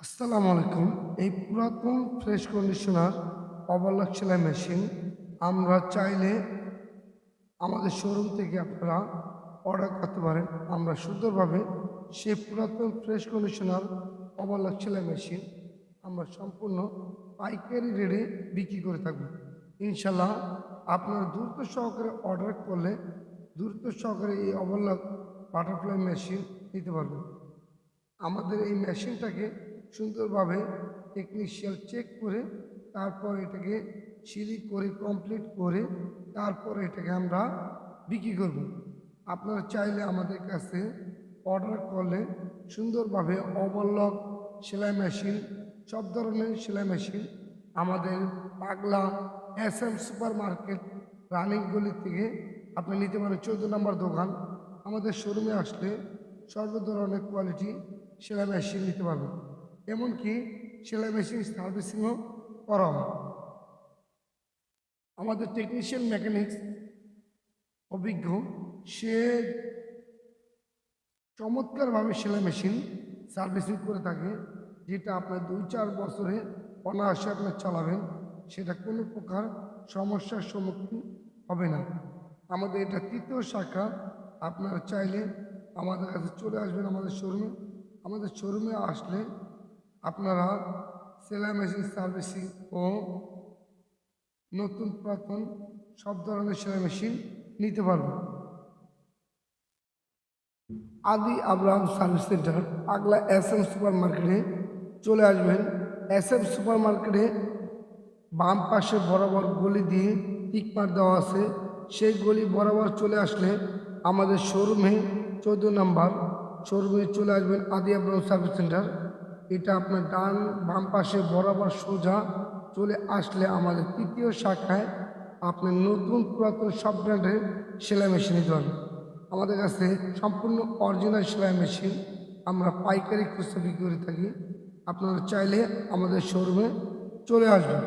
আসসালামু আলাইকুম। এই পুরাতন ফ্রেশ কন্ডিশনার ওভারলক সেলাই মেশিন আমরা চাইলে আমাদের শোরুম থেকে আপনারা অর্ডার করতে পারেন। আমরা সুন্দরভাবে সেই পুরাতন ফ্রেশ কন্ডিশনার ওভারলক সেলাই মেশিন আমরা সম্পূর্ণ পাইকারি রেটে বিক্রি করে থাকব। ইনশাল্লাহ আপনারা দ্রুত সহকারে অর্ডার করলে দ্রুত সহকারে এই ওভারলক বাটারফ্লাই মেশিন নিতে পারবেন। আমাদের এই মেশিনটাকে সুন্দরভাবে টেকনিশিয়ান চেক করে তারপর এটাকে সিলি করে কমপ্লিট করে তারপর এটাকে আমরা বিক্রি করব। আপনারা চাইলে আমাদের কাছে অর্ডার করলে সুন্দরভাবে ওভারলক সেলাই মেশিন, সব ধরনের সেলাই মেশিন আমাদের পাগলা SM সুপার মার্কেট রানিং গলি থেকে আপনি নিতে পারেন। 14 নম্বর দোকান। আমাদের শোরুমে আসলে সর্ব ধরনের কোয়ালিটি সেলাই মেশিন নিতে পারবেন। এমনকি সেলাই মেশিন সার্ভিসিংও করা হয়। আমাদের টেকনিশিয়ান মেকানিক্স অভিজ্ঞ, সে চমৎকারভাবে সেলাই মেশিন সার্ভিসিং করে থাকে, যেটা আপনার 2-4 বছরে অনায়াসে আপনার চালাবেন, সেটা কোনো প্রকার সমস্যার সম্মুখীন হবে না। আমাদের এটা 3য় শাখা। আপনারা চাইলে আমাদের কাছে চলে আসবেন আমাদের শোরুমে। আমাদের শোরুমে আসলে আপনারা সেলাই মেশিন সার্ভিসিং ও নতুন পুরাতন সব ধরনের সেলাই মেশিন নিতে পারবেন। আদি আব্রাহাম সার্ভিস সেন্টার, পাগলা SM সুপার মার্কেটে চলে আসবেন। SM সুপার মার্কেটে বাম পাশে বরাবর গলি দিয়ে টিকমার দেওয়া আছে, সেই গলি বরাবর চলে আসলে আমাদের শোরুমে 14 নম্বর শোরুমে চলে আসবেন আদি আব্রাহাম সার্ভিস সেন্টার। এটা আপনার ডান বাম পাশে বরাবর সোজা চলে আসলে আমাদের 3য় শাখায় আপনার নতুন পুরাতন সব ব্র্যান্ডের সেলাই মেশিন নিতে পারবেন। আমাদের কাছে সম্পূর্ণ অরিজিনাল সেলাই মেশিন আমরা পাইকারি খুচরা বিক্রি করে থাকি। আপনারা চাইলে আমাদের শোরুমে চলে আসবেন।